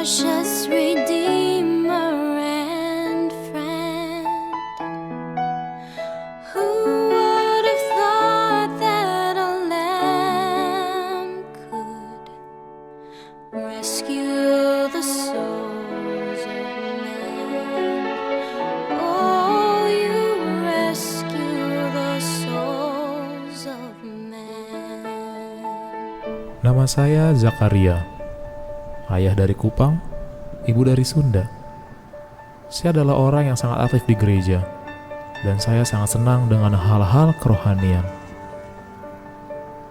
precious Redeemer and friend. Who would have thought that a lamb could rescue the souls of men? Oh, you rescue the souls of men. Nama saya Zakaria, ayah dari Kupang, ibu dari Sunda. Saya adalah orang yang sangat aktif di gereja, dan saya sangat senang dengan hal-hal kerohanian.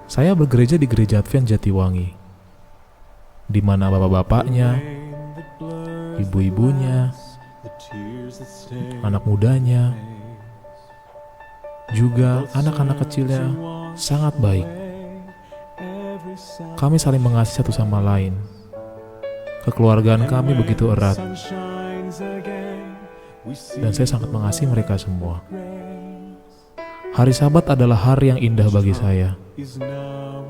Saya bergereja di Gereja Advent Jatiwangi, di mana bapak-bapaknya, ibu-ibunya, anak mudanya, juga anak-anak kecilnya sangat baik. Kami saling mengasihi satu sama lain. Kekeluargaan kami begitu erat, dan saya sangat mengasihi mereka semua. Hari Sabat adalah hari yang indah bagi saya.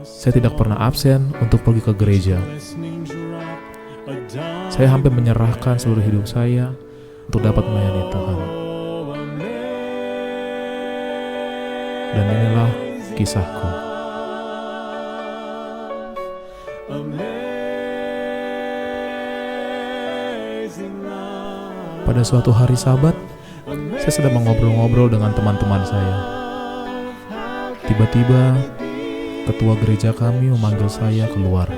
Saya tidak pernah absen untuk pergi ke gereja. Saya hampir menyerahkan seluruh hidup saya untuk dapat melayani Tuhan. Dan inilah kisahku. Pada suatu hari Sabat, saya sedang mengobrol-ngobrol dengan teman-teman saya. Tiba-tiba, ketua gereja kami memanggil saya keluar.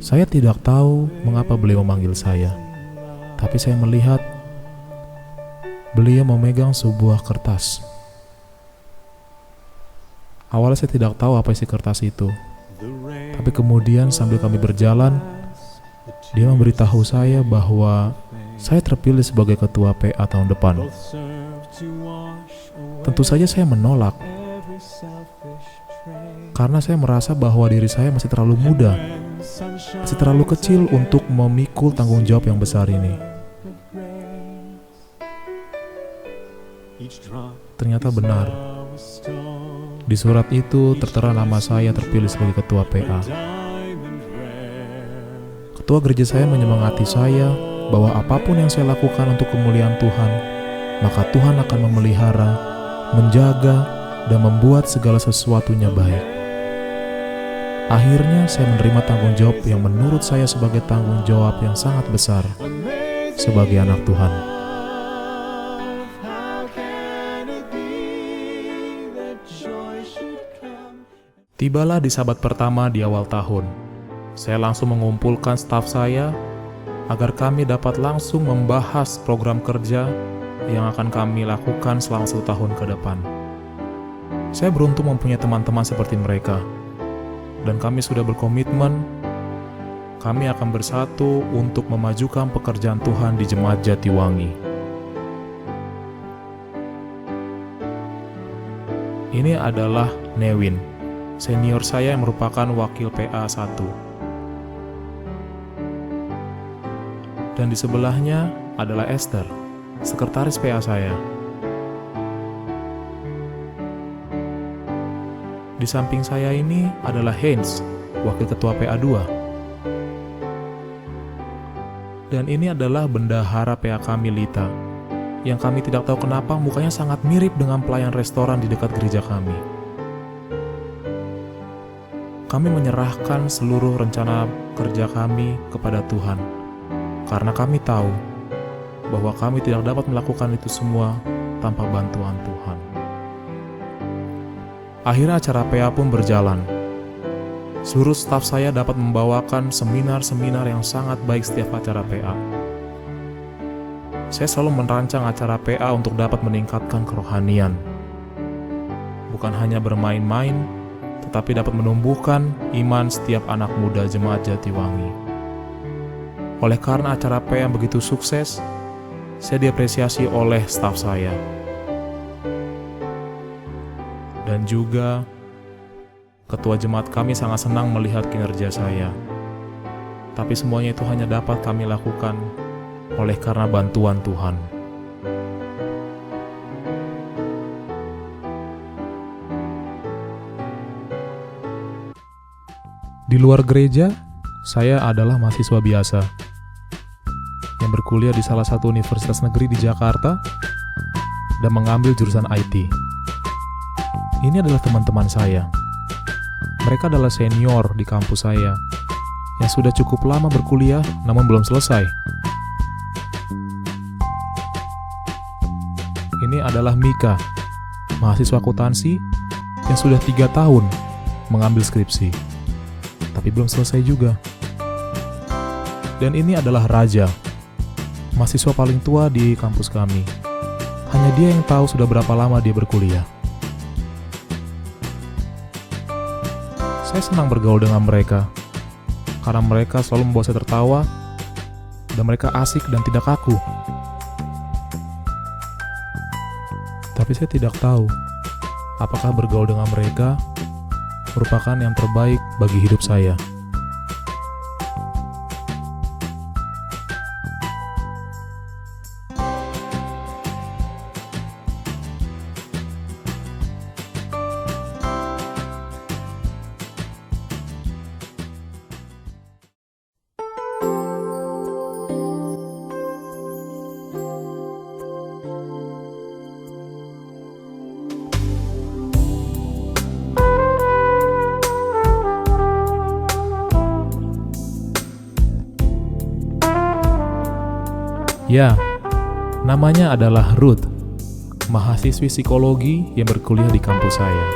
Saya tidak tahu mengapa beliau memanggil saya, tapi saya melihat beliau memegang sebuah kertas. Awalnya saya tidak tahu apa isi kertas itu, tapi kemudian sambil kami berjalan, dia memberitahu saya bahwa saya terpilih sebagai ketua PA tahun depan. Tentu saja saya menolak, karena saya merasa bahwa diri saya masih terlalu muda, masih terlalu kecil untuk memikul tanggung jawab yang besar ini. Ternyata benar. Di surat itu tertera nama saya terpilih sebagai ketua PA. Ketua gereja saya menyemangati saya bahwa apapun yang saya lakukan untuk kemuliaan Tuhan, maka Tuhan akan memelihara, menjaga, dan membuat segala sesuatunya baik. Akhirnya saya menerima tanggung jawab yang menurut saya sebagai tanggung jawab yang sangat besar sebagai anak Tuhan. Tibalah di Sabat pertama di awal tahun. Saya langsung mengumpulkan staf saya agar kami dapat langsung membahas program kerja yang akan kami lakukan selama 1 tahun ke depan. Saya beruntung mempunyai teman-teman seperti mereka, dan kami sudah berkomitmen kami akan bersatu untuk memajukan pekerjaan Tuhan di Jemaat Jatiwangi. Ini adalah Newin, senior saya yang merupakan wakil PA 1. Dan di sebelahnya adalah Esther, sekretaris PA saya. Di samping saya ini adalah Heinz, wakil ketua PA 2. Dan ini adalah bendahara PA kami, Lita, yang kami tidak tahu kenapa mukanya sangat mirip dengan pelayan restoran di dekat gereja kami. Kami menyerahkan seluruh rencana kerja kami kepada Tuhan, karena kami tahu bahwa kami tidak dapat melakukan itu semua tanpa bantuan Tuhan. Akhirnya acara PA pun berjalan. Seluruh staf saya dapat membawakan seminar-seminar yang sangat baik setiap acara PA. Saya selalu merancang acara PA untuk dapat meningkatkan kerohanian. Bukan hanya bermain-main, tetapi dapat menumbuhkan iman setiap anak muda Jemaat Jatiwangi. Oleh karena acara PA yang begitu sukses, saya diapresiasi oleh staf saya. Dan juga, ketua jemaat kami sangat senang melihat kinerja saya. Tapi semuanya itu hanya dapat kami lakukan oleh karena bantuan Tuhan. Di luar gereja, Saya adalah mahasiswa biasa yang berkuliah di salah satu universitas negeri di Jakarta dan mengambil jurusan IT. Ini adalah teman-teman saya. Mereka adalah senior di kampus saya yang sudah cukup lama berkuliah namun belum selesai. Ini adalah Mika, mahasiswa akuntansi yang sudah 3 tahun mengambil skripsi, tapi belum selesai juga. Dan ini adalah Raja, mahasiswa paling tua di kampus kami. Hanya dia yang tahu sudah berapa lama dia berkuliah. Saya senang bergaul dengan mereka, karena mereka selalu membuat saya tertawa, dan mereka asik dan tidak kaku. Tapi saya tidak tahu, apakah bergaul dengan mereka merupakan yang terbaik bagi hidup saya. Ya, namanya adalah Ruth, mahasiswi psikologi yang berkuliah di kampus saya.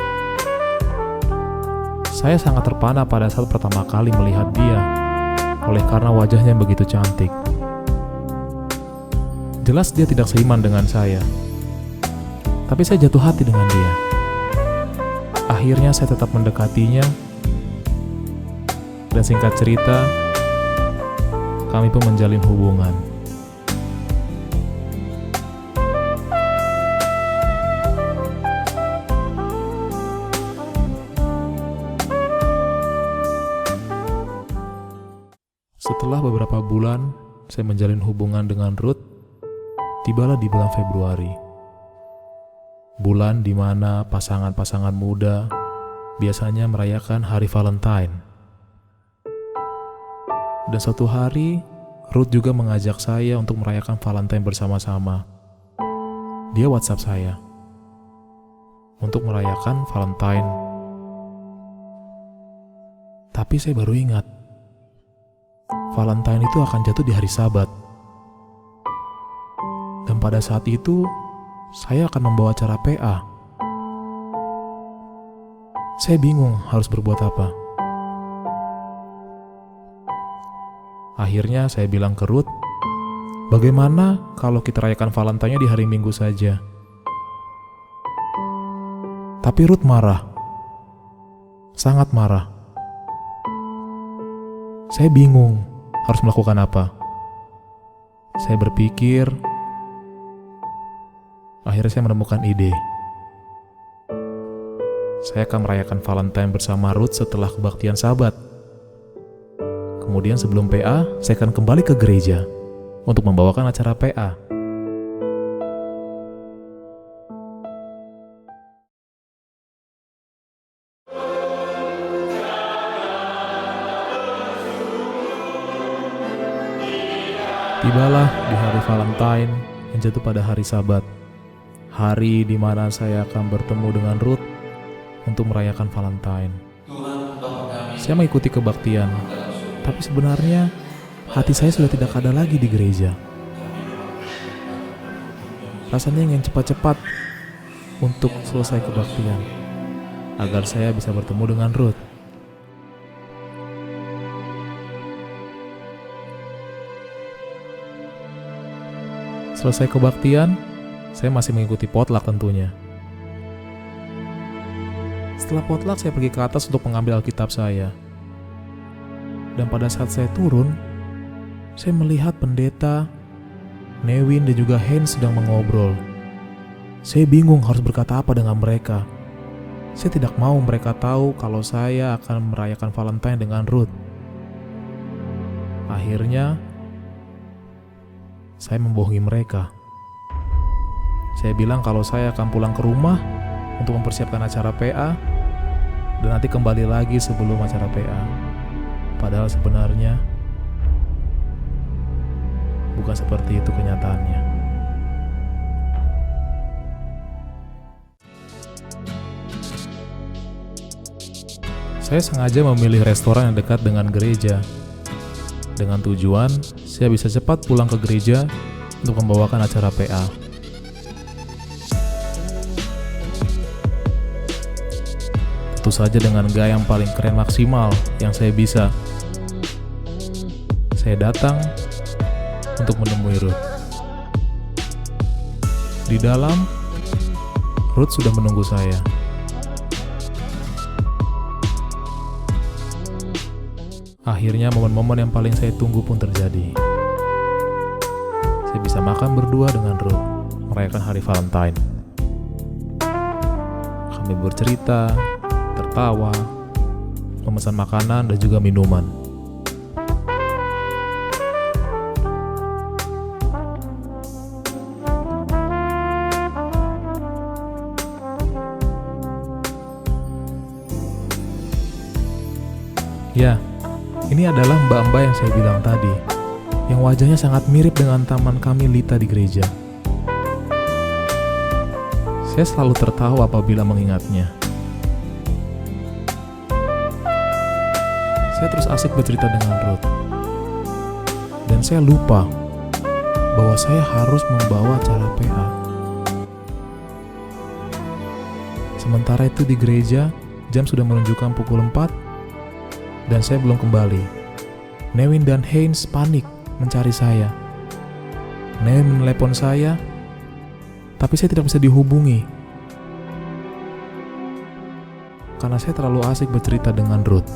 Saya sangat terpana pada saat pertama kali melihat dia, oleh karena wajahnya yang begitu cantik. Jelas dia tidak seiman dengan saya, tapi saya jatuh hati dengan dia. Akhirnya saya tetap mendekatinya, dan singkat cerita, kami pun menjalin hubungan. Setelah beberapa bulan, saya menjalin hubungan dengan Ruth. Tibalah di bulan Februari. Bulan di mana pasangan-pasangan muda biasanya merayakan hari Valentine. Dan suatu hari, Ruth juga mengajak saya untuk merayakan Valentine bersama-sama. Dia WhatsApp saya untuk merayakan Valentine. Tapi saya baru ingat, Valentine itu akan jatuh di hari Sabat. Dan pada saat itu, saya akan membawa acara PA. Saya bingung harus berbuat apa. Akhirnya saya bilang ke Ruth, bagaimana kalau kita rayakan Valentine di hari Minggu saja? Tapi Ruth marah. Sangat marah. Saya bingung harus melakukan apa. Saya berpikir, akhirnya saya menemukan ide. Saya akan merayakan Valentine bersama Ruth setelah kebaktian Sabat. Kemudian sebelum PA, saya akan kembali ke gereja untuk membawakan acara PA. Tibalah di hari Valentine yang jatuh pada hari Sabat. Hari di mana saya akan bertemu dengan Ruth untuk merayakan Valentine. Saya mengikuti kebaktian, tapi sebenarnya hati saya sudah tidak ada lagi di gereja. Rasanya ingin cepat-cepat untuk selesai kebaktian, agar saya bisa bertemu dengan Ruth. Selesai kebaktian, saya masih mengikuti potluck tentunya. Setelah potluck, saya pergi ke atas untuk mengambil Alkitab saya. Dan pada saat saya turun, saya melihat pendeta, Nevin dan juga Hans sedang mengobrol. Saya bingung harus berkata apa dengan mereka. Saya tidak mau mereka tahu kalau saya akan merayakan Valentine dengan Ruth. Akhirnya, saya membohongi mereka. Saya bilang kalau saya akan pulang ke rumah untuk mempersiapkan acara PA dan nanti kembali lagi sebelum acara PA. Padahal sebenarnya bukan seperti itu kenyataannya. Saya sengaja memilih restoran yang dekat dengan gereja, dengan tujuan saya bisa cepat pulang ke gereja untuk membawakan acara PA. Tentu saja dengan gaya yang paling keren maksimal yang saya bisa. Saya datang untuk menemui Ruth. Di dalam, Ruth sudah menunggu saya. Akhirnya momen-momen yang paling saya tunggu pun terjadi. Saya bisa makan berdua dengan Ruth, merayakan hari Valentine. Kami bercerita, tertawa, memesan makanan dan juga minuman. Ya, ini adalah mbak-mbak yang saya bilang tadi, yang wajahnya sangat mirip dengan teman kami Lita di gereja. Saya selalu tertawa apabila mengingatnya. Saya terus asik bercerita dengan Ruth. Dan saya lupa bahwa saya harus membawa acara PA. Sementara itu di gereja, jam sudah menunjukkan pukul 4 dan saya belum kembali. Nevin dan Haynes panik mencari saya. Nevin menelepon saya, tapi saya tidak bisa dihubungi karena saya terlalu asik bercerita dengan Ruth.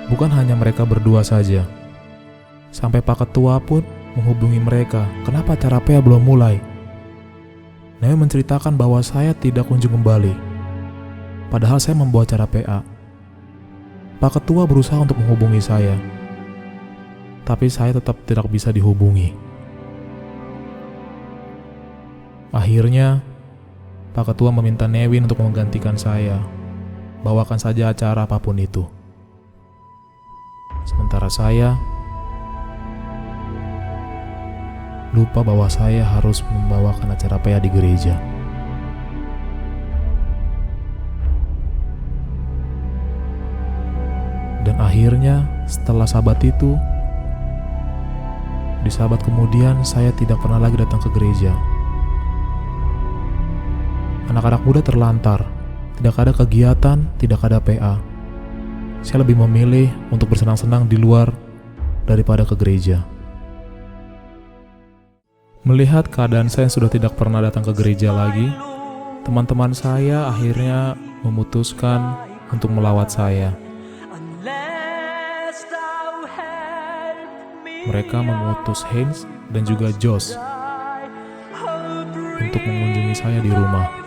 Bukan hanya mereka berdua saja, sampai Pak Ketua pun menghubungi mereka. Kenapa acara PA belum mulai? Nevin menceritakan bahwa saya tidak kunjung kembali, padahal saya membawa acara PA. Pak Ketua berusaha untuk menghubungi saya, tapi saya tetap tidak bisa dihubungi. Akhirnya, Pak Ketua meminta Nevin untuk menggantikan saya. Bawakan saja acara apapun itu. Sementara saya lupa bahwa saya harus membawakan acara PA di gereja. Dan akhirnya setelah sabat itu, di sabat kemudian saya tidak pernah lagi datang ke gereja. Anak-anak muda terlantar, tidak ada kegiatan, tidak ada PA. Saya lebih memilih untuk bersenang-senang di luar daripada ke gereja. Melihat keadaan saya sudah tidak pernah datang ke gereja lagi, teman-teman saya akhirnya memutuskan untuk melawat saya. Mereka mengutus Haynes dan juga Josh untuk mengunjungi saya di rumah.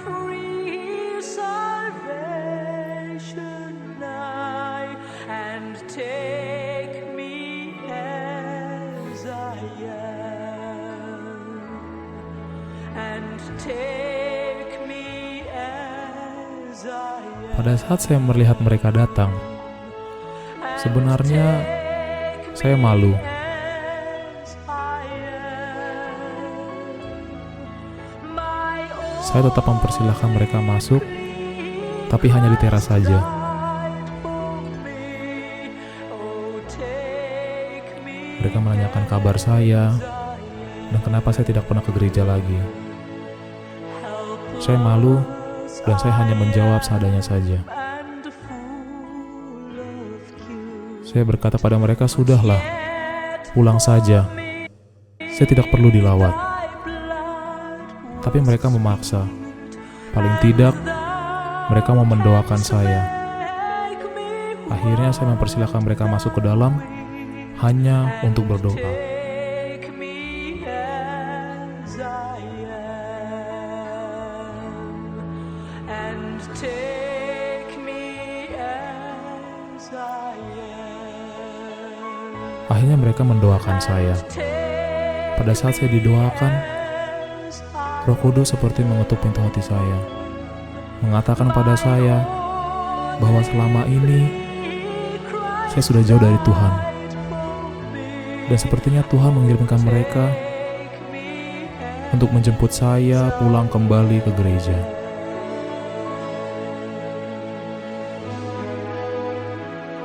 Pada saat saya melihat mereka datang, sebenarnya saya malu. Saya tetap mempersilahkan mereka masuk, tapi hanya di teras saja. Mereka menanyakan kabar saya dan kenapa saya tidak pernah ke gereja lagi. Saya malu dan saya hanya menjawab seadanya saja. Saya berkata pada mereka, "Sudahlah, pulang saja. Saya tidak perlu dilawat." Tapi mereka memaksa. Paling tidak, mereka mau mendoakan saya. Akhirnya saya mempersilahkan mereka masuk ke dalam hanya untuk berdoa. Akhirnya mereka mendoakan saya. Pada saat saya didoakan, Roh Kudus seperti mengetuk pintu hati saya, mengatakan pada saya bahwa selama ini saya sudah jauh dari Tuhan. Dan sepertinya Tuhan mengirimkan mereka untuk menjemput saya pulang kembali ke gereja.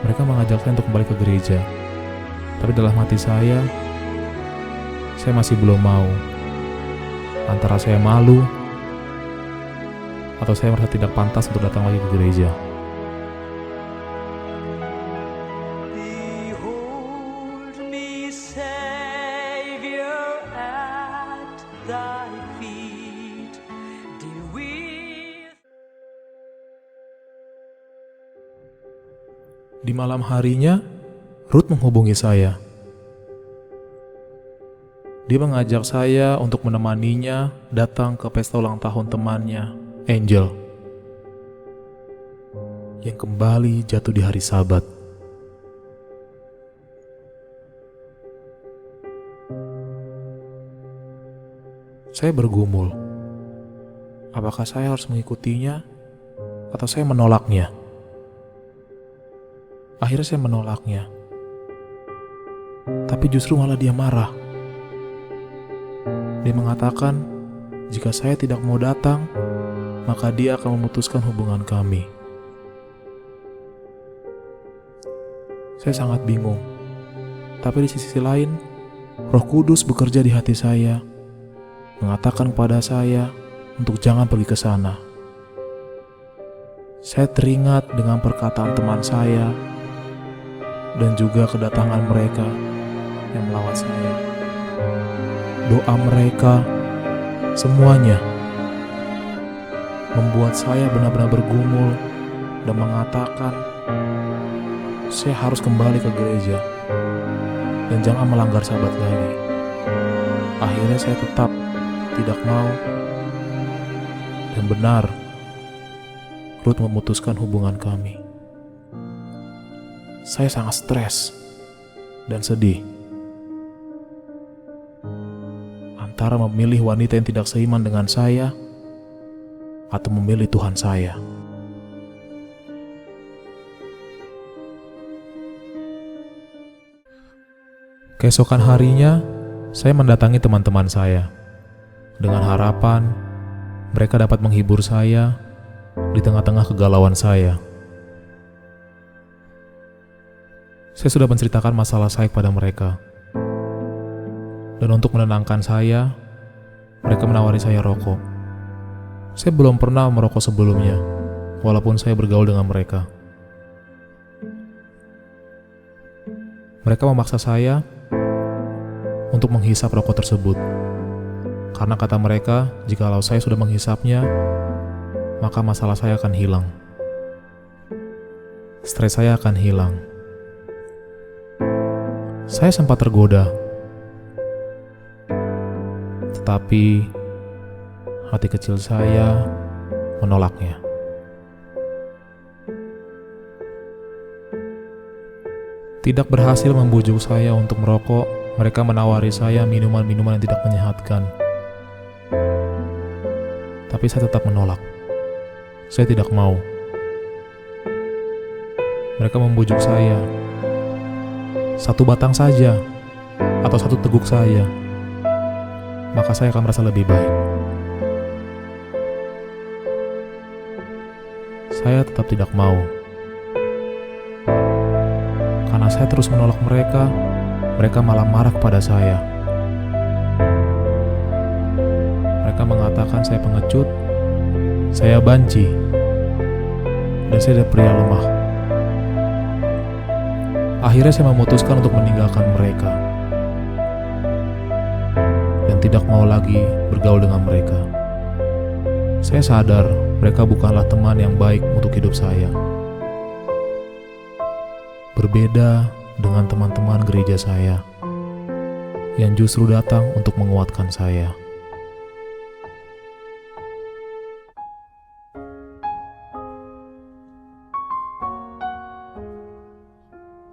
Mereka mengajak saya untuk kembali ke gereja, tapi dalam hati saya masih belum mau. Antara saya malu atau saya merasa tidak pantas untuk datang lagi ke gereja. Behold me, Savior, at thy feet. Deal with. Di malam harinya, Ruth menghubungi saya. Dia mengajak saya untuk menemaninya datang ke pesta ulang tahun temannya, Angel, yang kembali jatuh di hari Sabat. Saya bergumul, apakah saya harus mengikutinya atau saya menolaknya? Akhirnya saya menolaknya, tapi justru malah dia marah. Dia mengatakan, jika saya tidak mau datang, maka dia akan memutuskan hubungan kami. Saya sangat bingung, tapi di sisi lain, Roh Kudus bekerja di hati saya, mengatakan kepada saya untuk jangan pergi ke sana. Saya teringat dengan perkataan teman saya dan juga kedatangan mereka yang melawat saya. Doa mereka, semuanya membuat saya benar-benar bergumul dan mengatakan saya harus kembali ke gereja dan jangan melanggar Sabat lagi. Akhirnya saya tetap tidak mau, dan benar Ruth memutuskan hubungan kami. Saya sangat stres dan sedih antara memilih wanita yang tidak seiman dengan saya atau memilih Tuhan saya. Keesokan harinya, saya mendatangi teman-teman saya dengan harapan mereka dapat menghibur saya di tengah-tengah kegalauan saya. Saya sudah menceritakan masalah saya kepada mereka. Dan untuk menenangkan saya, mereka menawari saya rokok. Saya belum pernah merokok sebelumnya, walaupun saya bergaul dengan mereka. Mereka memaksa saya untuk menghisap rokok tersebut. Karena kata mereka, jikalau saya sudah menghisapnya, maka masalah saya akan hilang. Stres saya akan hilang. Saya sempat tergoda, tetapi hati kecil saya menolaknya. Tidak berhasil membujuk saya untuk merokok, mereka menawari saya minuman-minuman yang tidak menyehatkan. Tapi saya tetap menolak. Saya tidak mau. Mereka membujuk saya. 1 batang saja, atau 1 teguk saja, maka saya akan merasa lebih baik. Saya tetap tidak mau. Karena saya terus menolak mereka, mereka malah marah kepada saya. Mereka mengatakan saya pengecut, saya banci, dan saya adalah pria lemah. Akhirnya saya memutuskan untuk meninggalkan mereka dan tidak mau lagi bergaul dengan mereka. Saya sadar mereka bukanlah teman yang baik untuk hidup saya. Berbeda dengan teman-teman gereja saya yang justru datang untuk menguatkan saya.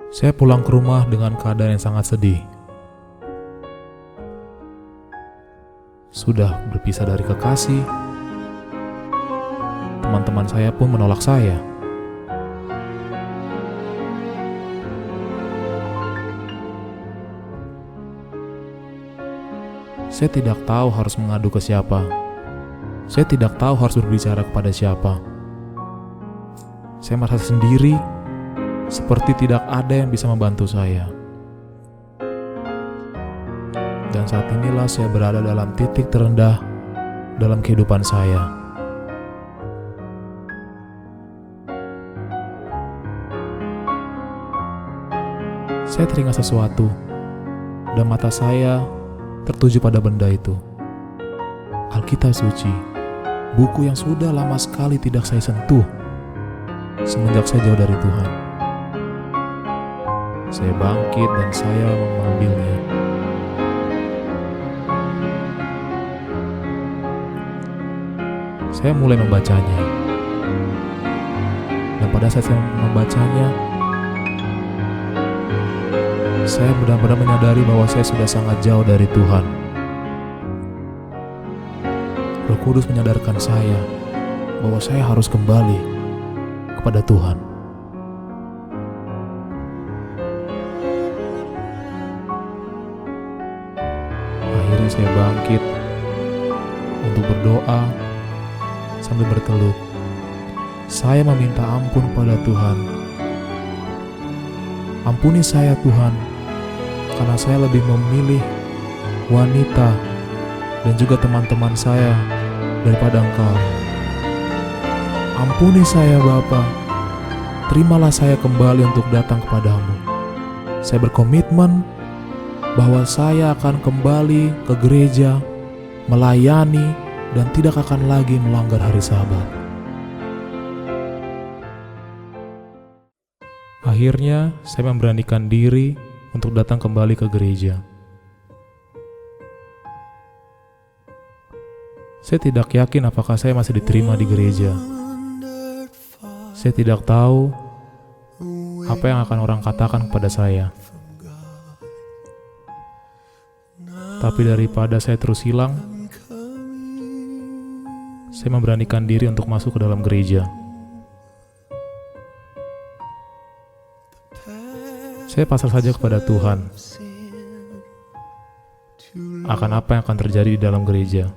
Saya pulang ke rumah dengan keadaan yang sangat sedih. sudah berpisah dari kekasih. Teman-teman saya pun menolak saya. Saya tidak tahu harus mengadu ke siapa. Saya tidak tahu harus berbicara kepada siapa. Saya merasa sendiri, seperti tidak ada yang bisa membantu saya. Dan saat inilah saya berada dalam titik terendah dalam kehidupan saya. Saya teringat sesuatu, dan mata saya tertuju pada benda itu. Alkitab suci, buku yang sudah lama sekali tidak saya sentuh semenjak saya jauh dari Tuhan. Saya bangkit dan saya mengambilnya. Saya mulai membacanya. Dan pada saat saya membacanya, saya benar-benar menyadari bahwa saya sudah sangat jauh dari Tuhan. Roh Kudus menyadarkan saya bahwa saya harus kembali kepada Tuhan. Akhirnya saya bangkit untuk berdoa sambil bertelut. Saya meminta ampun pada Tuhan. Ampuni saya Tuhan, karena saya lebih memilih wanita dan juga teman-teman saya daripada Engkau. Ampuni saya Bapa, terimalah saya kembali untuk datang kepadamu. Saya berkomitmen bahwa saya akan kembali ke gereja, melayani, dan tidak akan lagi melanggar hari Sabat. Akhirnya, saya memberanikan diri untuk datang kembali ke gereja. Saya tidak yakin apakah saya masih diterima di gereja. Saya tidak tahu apa yang akan orang katakan kepada saya. Tapi daripada saya terus hilang, saya memberanikan diri untuk masuk ke dalam gereja. Saya pasrah saja kepada Tuhan akan apa yang akan terjadi di dalam gereja.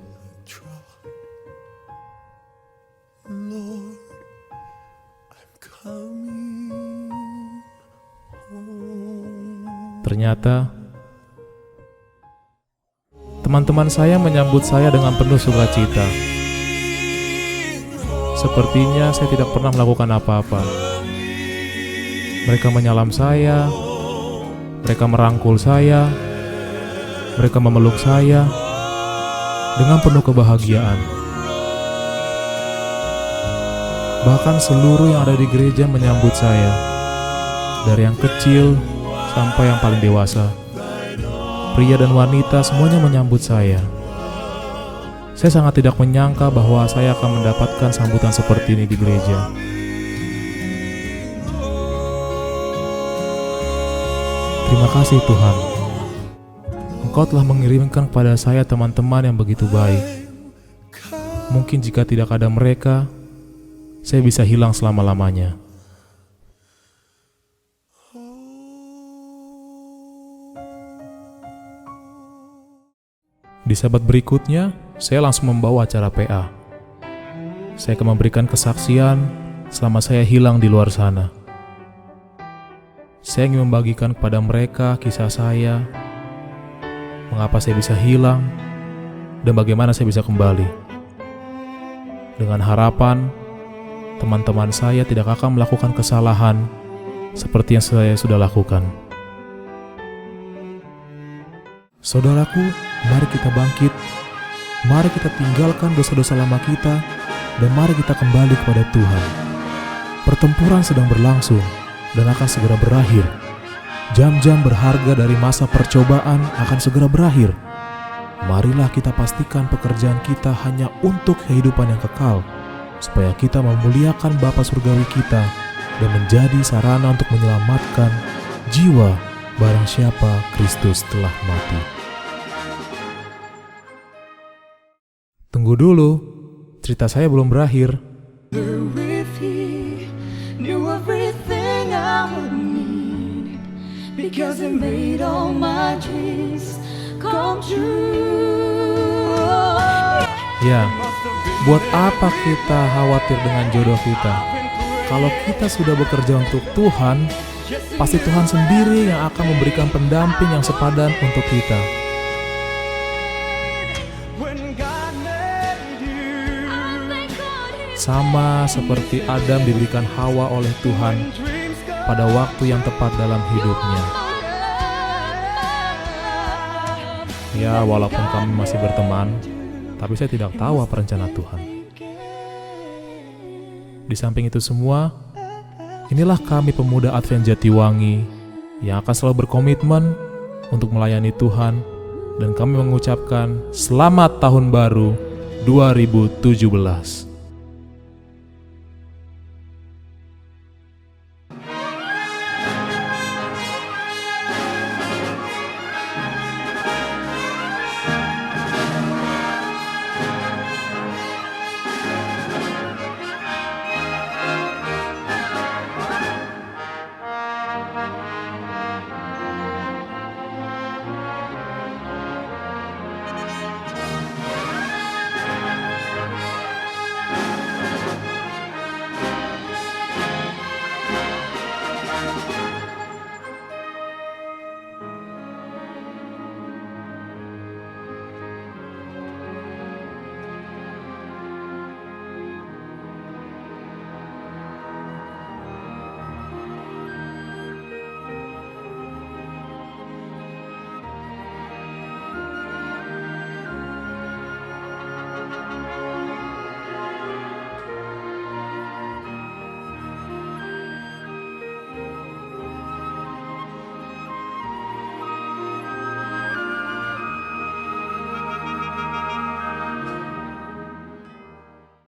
Ternyata teman-teman saya menyambut saya dengan penuh sukacita. Sepertinya saya tidak pernah melakukan apa-apa. Mereka menyalam saya, mereka merangkul saya, mereka memeluk saya dengan penuh kebahagiaan. Bahkan seluruh yang ada di gereja menyambut saya, dari yang kecil sampai yang paling dewasa. Pria dan wanita semuanya menyambut saya. Saya sangat tidak menyangka bahwa saya akan mendapatkan sambutan seperti ini di gereja. Terima kasih Tuhan. Engkau telah mengirimkan kepada saya teman-teman yang begitu baik. Mungkin jika tidak ada mereka, saya bisa hilang selama-lamanya. Di Sabat berikutnya, saya langsung membawa acara PA. Saya akan memberikan kesaksian selama saya hilang di luar sana. Saya ingin membagikan kepada mereka kisah saya, mengapa saya bisa hilang, dan bagaimana saya bisa kembali. Dengan harapan, teman-teman saya tidak akan melakukan kesalahan seperti yang saya sudah lakukan. Saudaraku, mari kita bangkit, mari kita tinggalkan dosa-dosa lama kita, dan mari kita kembali kepada Tuhan. Pertempuran sedang berlangsung dan akan segera berakhir. Jam-jam berharga dari masa percobaan akan segera berakhir. Marilah kita pastikan pekerjaan kita hanya untuk kehidupan yang kekal, supaya kita memuliakan Bapa Surgawi kita dan menjadi sarana untuk menyelamatkan jiwa barang siapa Kristus telah mati. Tunggu dulu, cerita saya belum berakhir. If he knew everything I would need, because he made all my dreams come true. Ya, buat apa kita khawatir dengan jodoh kita? Kalau kita sudah bekerja untuk Tuhan, pasti Tuhan sendiri yang akan memberikan pendamping yang sepadan untuk kita. When God made you, Sama seperti Adam diberikan Hawa oleh Tuhan pada waktu yang tepat dalam hidupnya. Ya, walaupun kami masih berteman, tapi saya tidak tahu apa rencana Tuhan. Di samping itu semua, inilah kami pemuda Advent Jatiwangi yang akan selalu berkomitmen untuk melayani Tuhan, dan kami mengucapkan Selamat Tahun Baru 2017.